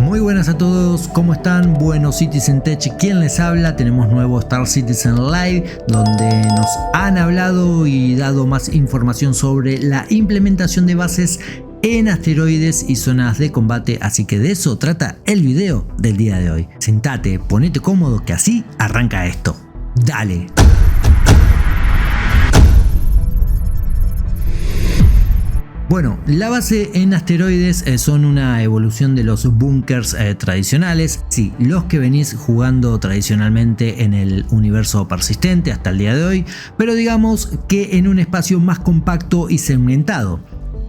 Muy buenas a todos, ¿cómo están? Bueno, Citizen Tech, ¿quién les habla? Tenemos nuevo Star Citizen Live, donde nos han hablado y dado más información sobre la implementación de bases en asteroides y zonas de combate, así que de eso trata el video del día de hoy. Sentate, ponete cómodo, que así arranca esto. ¡Dale! Bueno, la base en asteroides son una evolución de los búnkers tradicionales, sí, los que venís jugando tradicionalmente en el universo persistente hasta el día de hoy, pero digamos que en un espacio más compacto y segmentado.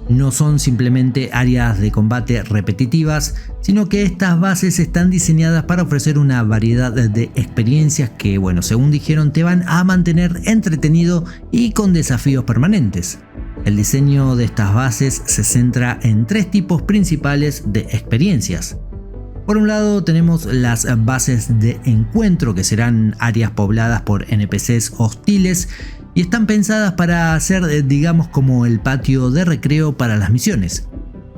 No son simplemente áreas de combate repetitivas, sino que estas bases están diseñadas para ofrecer una variedad de experiencias que, bueno, según dijeron, te van a mantener entretenido y con desafíos permanentes. El diseño de estas bases se centra en tres tipos principales de experiencias. Por un lado tenemos las bases de encuentro, que serán áreas pobladas por NPCs hostiles y están pensadas para ser, digamos, como el patio de recreo para las misiones.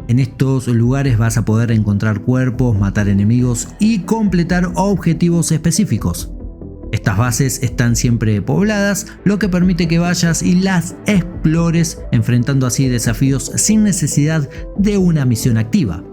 En estos lugares vas a poder encontrar cuerpos, matar enemigos y completar objetivos específicos. Estas bases están siempre pobladas, lo que permite que vayas y las explores, enfrentando así desafíos sin necesidad de una misión activa.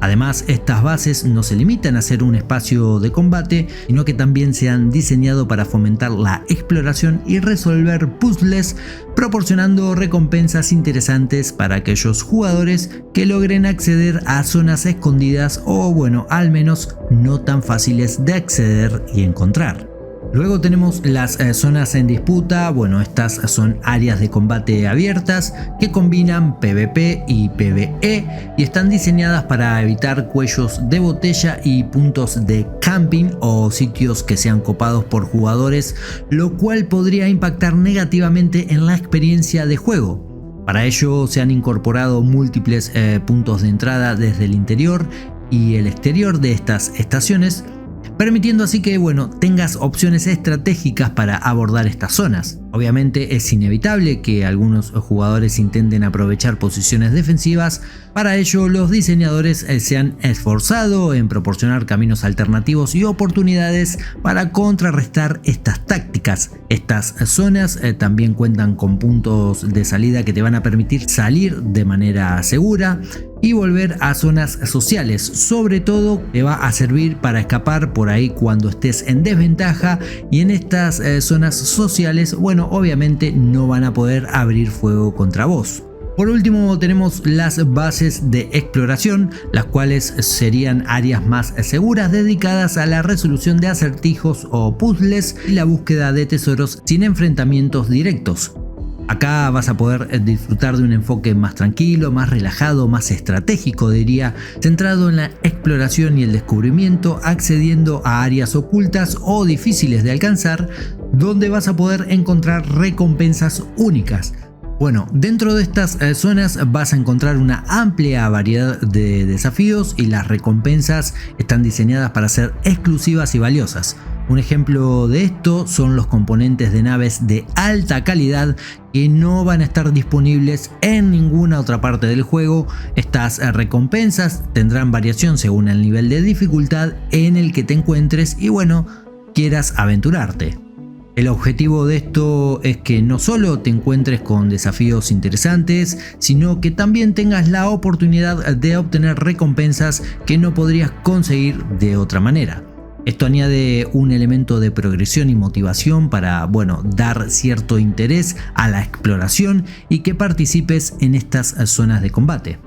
Además, estas bases no se limitan a ser un espacio de combate, sino que también se han diseñado para fomentar la exploración y resolver puzzles, proporcionando recompensas interesantes para aquellos jugadores que logren acceder a zonas escondidas o, bueno, al menos no tan fáciles de acceder y encontrar. Luego tenemos las zonas en disputa. Bueno, estas son áreas de combate abiertas que combinan PvP y PvE y están diseñadas para evitar cuellos de botella y puntos de camping o sitios que sean copados por jugadores, lo cual podría impactar negativamente en la experiencia de juego. Para ello se han incorporado múltiples puntos de entrada desde el interior y el exterior de estas estaciones, permitiendo así que, bueno, tengas opciones estratégicas para abordar estas zonas. Obviamente es inevitable que algunos jugadores intenten aprovechar posiciones defensivas. Para ello, los diseñadores se han esforzado en proporcionar caminos alternativos y oportunidades para contrarrestar estas tácticas. Estas zonas también cuentan con puntos de salida que te van a permitir salir de manera segura y volver a zonas sociales. Sobre todo te va a servir para escapar por ahí cuando estés en desventaja, y en estas zonas sociales, bueno, obviamente no van a poder abrir fuego contra vos. Por último tenemos las bases de exploración, las cuales serían áreas más seguras dedicadas a la resolución de acertijos o puzzles y la búsqueda de tesoros sin enfrentamientos directos. Acá vas a poder disfrutar de un enfoque más tranquilo, más relajado, más estratégico, diría, centrado en la exploración y el descubrimiento, accediendo a áreas ocultas o difíciles de alcanzar, donde vas a poder encontrar recompensas únicas. Bueno, dentro de estas zonas vas a encontrar una amplia variedad de desafíos y las recompensas están diseñadas para ser exclusivas y valiosas. Un ejemplo de esto son los componentes de naves de alta calidad que no van a estar disponibles en ninguna otra parte del juego. Estas recompensas tendrán variación según el nivel de dificultad en el que te encuentres y, bueno, quieras aventurarte. El objetivo de esto es que no solo te encuentres con desafíos interesantes, sino que también tengas la oportunidad de obtener recompensas que no podrías conseguir de otra manera. Esto añade un elemento de progresión y motivación para, bueno, dar cierto interés a la exploración y que participes en estas zonas de combate.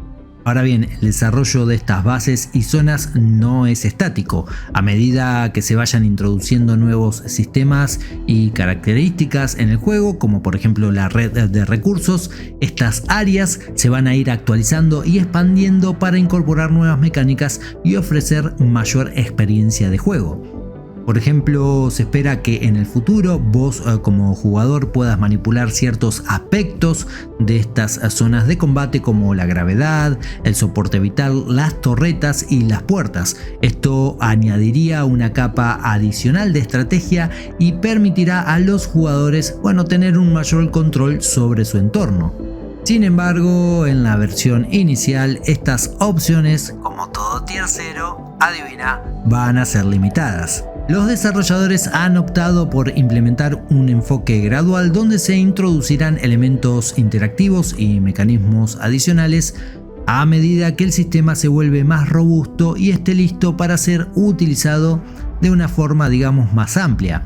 Ahora bien, el desarrollo de estas bases y zonas no es estático. A medida que se vayan introduciendo nuevos sistemas y características en el juego, como por ejemplo la red de recursos, estas áreas se van a ir actualizando y expandiendo para incorporar nuevas mecánicas y ofrecer mayor experiencia de juego. Por ejemplo, se espera que en el futuro vos como jugador puedas manipular ciertos aspectos de estas zonas de combate, como la gravedad, el soporte vital, las torretas y las puertas. Esto añadiría una capa adicional de estrategia y permitirá a los jugadores, bueno, tener un mayor control sobre su entorno. Sin embargo, en la versión inicial, estas opciones, como todo tier 0, adivina, van a ser limitadas. Los desarrolladores han optado por implementar un enfoque gradual donde se introducirán elementos interactivos y mecanismos adicionales a medida que el sistema se vuelve más robusto y esté listo para ser utilizado de una forma, digamos, más amplia.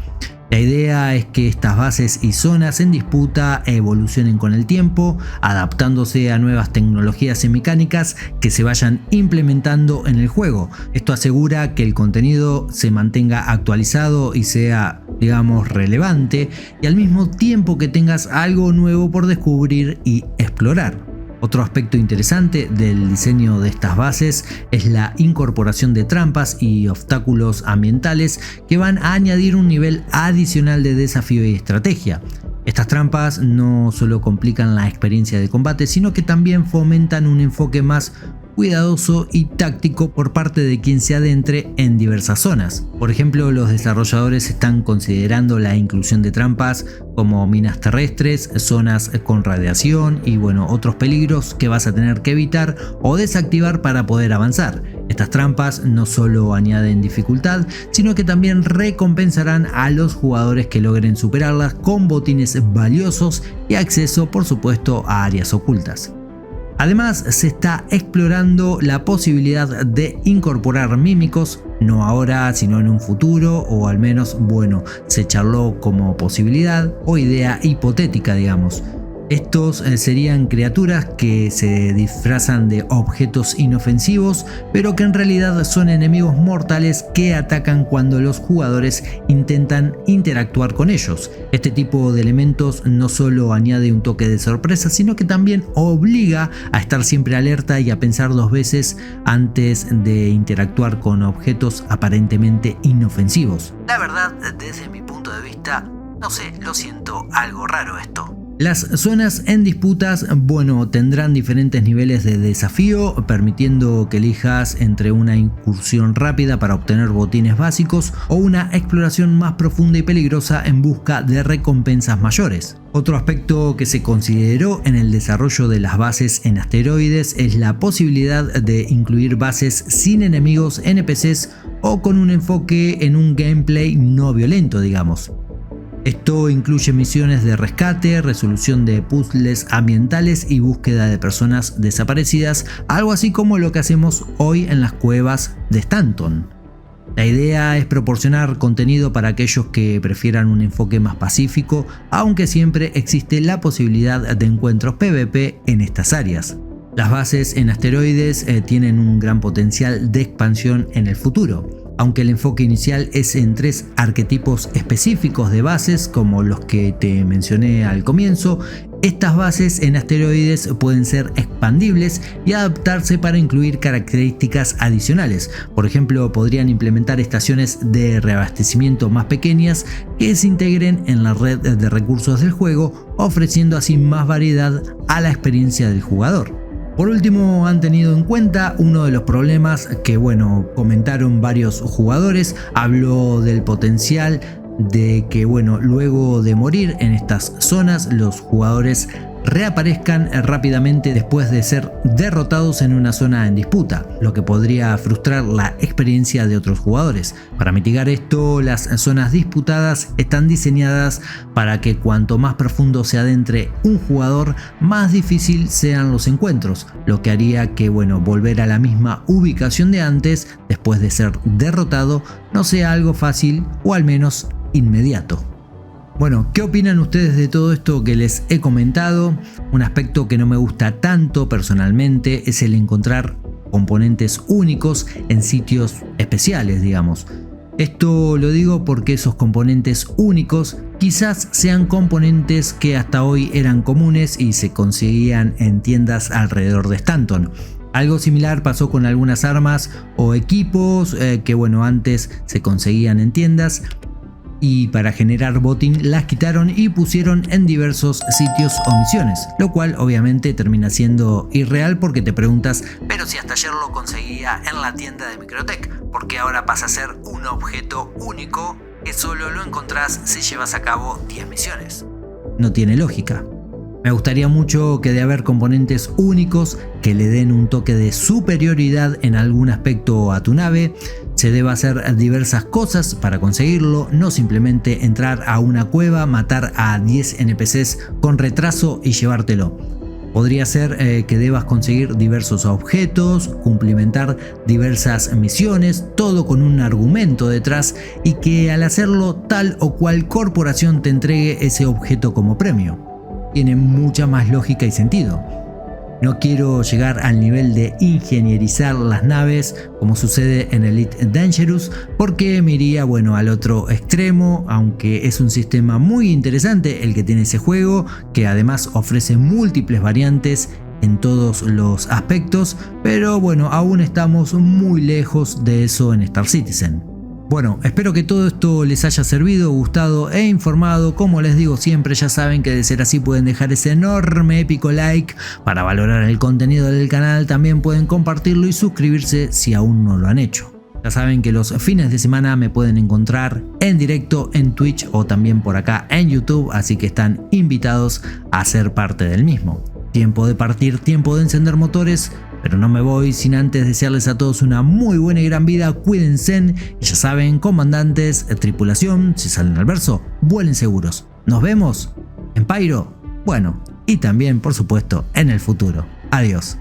La idea es que estas bases y zonas en disputa evolucionen con el tiempo, adaptándose a nuevas tecnologías y mecánicas que se vayan implementando en el juego. Esto asegura que el contenido se mantenga actualizado y sea, digamos, relevante, y al mismo tiempo que tengas algo nuevo por descubrir y explorar. Otro aspecto interesante del diseño de estas bases es la incorporación de trampas y obstáculos ambientales que van a añadir un nivel adicional de desafío y estrategia. Estas trampas no solo complican la experiencia de combate, sino que también fomentan un enfoque más cuidadoso y táctico por parte de quien se adentre en diversas zonas. Por ejemplo, los desarrolladores están considerando la inclusión de trampas como minas terrestres, zonas con radiación y otros peligros que vas a tener que evitar o desactivar para poder avanzar. Estas trampas no solo añaden dificultad, sino que también recompensarán a los jugadores que logren superarlas con botines valiosos y acceso, por supuesto, a áreas ocultas. Además, se está explorando la posibilidad de incorporar mímicos, no ahora sino en un futuro, o al menos, se charló como posibilidad o idea hipotética, digamos. Estos serían criaturas que se disfrazan de objetos inofensivos, pero que en realidad son enemigos mortales que atacan cuando los jugadores intentan interactuar con ellos. Este tipo de elementos no solo añade un toque de sorpresa, sino que también obliga a estar siempre alerta y a pensar dos veces antes de interactuar con objetos aparentemente inofensivos. La verdad, desde mi punto de vista, no sé, lo siento algo raro esto. Las zonas en disputas, tendrán diferentes niveles de desafío, permitiendo que elijas entre una incursión rápida para obtener botines básicos o una exploración más profunda y peligrosa en busca de recompensas mayores. Otro aspecto que se consideró en el desarrollo de las bases en asteroides es la posibilidad de incluir bases sin enemigos NPCs o con un enfoque en un gameplay no violento, digamos. Esto incluye misiones de rescate, resolución de puzzles ambientales y búsqueda de personas desaparecidas, algo así como lo que hacemos hoy en las cuevas de Stanton. La idea es proporcionar contenido para aquellos que prefieran un enfoque más pacífico, aunque siempre existe la posibilidad de encuentros PvP en estas áreas. Las bases en asteroides tienen un gran potencial de expansión en el futuro. Aunque el enfoque inicial es en 3 arquetipos específicos de bases como los que te mencioné al comienzo, estas bases en asteroides pueden ser expandibles y adaptarse para incluir características adicionales. Por ejemplo, podrían implementar estaciones de reabastecimiento más pequeñas que se integren en la red de recursos del juego, ofreciendo así más variedad a la experiencia del jugador. Por último, han tenido en cuenta uno de los problemas que comentaron varios jugadores. Habló del potencial de que luego de morir en estas zonas los jugadores reaparezcan rápidamente después de ser derrotados en una zona en disputa, lo que podría frustrar la experiencia de otros jugadores. Para mitigar esto, las zonas disputadas están diseñadas para que cuanto más profundo se adentre un jugador, más difícil sean los encuentros, lo que haría que volver a la misma ubicación de antes después de ser derrotado no sea algo fácil o al menos inmediato. ¿Qué opinan ustedes de todo esto que les he comentado? Un aspecto que no me gusta tanto personalmente es el encontrar componentes únicos en sitios especiales, digamos. Esto lo digo porque esos componentes únicos quizás sean componentes que hasta hoy eran comunes y se conseguían en tiendas alrededor de Stanton. Algo similar pasó con algunas armas o equipos que antes se conseguían en tiendas, y para generar botín las quitaron y pusieron en diversos sitios o misiones, lo cual obviamente termina siendo irreal porque te preguntas, pero si hasta ayer lo conseguía en la tienda de Microtech, ¿por qué ahora pasa a ser un objeto único que solo lo encontrás si llevas a cabo 10 misiones? No tiene lógica. Me gustaría mucho que de haber componentes únicos que le den un toque de superioridad en algún aspecto a tu nave, se deba hacer diversas cosas para conseguirlo, no simplemente entrar a una cueva, matar a 10 NPCs con retraso y llevártelo. Podría ser que debas conseguir diversos objetos, cumplimentar diversas misiones, todo con un argumento detrás, y que al hacerlo tal o cual corporación te entregue ese objeto como premio. Tiene mucha más lógica y sentido. No quiero llegar al nivel de ingenierizar las naves como sucede en Elite Dangerous, porque me iría al otro extremo, aunque es un sistema muy interesante el que tiene ese juego, que además ofrece múltiples variantes en todos los aspectos, pero aún estamos muy lejos de eso en Star Citizen. Bueno, espero que todo esto les haya servido, gustado e informado. Como les digo siempre, ya saben que de ser así pueden dejar ese enorme épico like para valorar el contenido del canal. También pueden compartirlo y suscribirse si aún no lo han hecho. Ya saben que los fines de semana me pueden encontrar en directo en Twitch o también por acá en YouTube, así que están invitados a ser parte del mismo. Tiempo de partir, tiempo de encender motores. Pero no me voy sin antes desearles a todos una muy buena y gran vida, cuídense y ya saben, comandantes, tripulación, si salen al verso, vuelen seguros. Nos vemos en Pyro, y también por supuesto en el futuro. Adiós.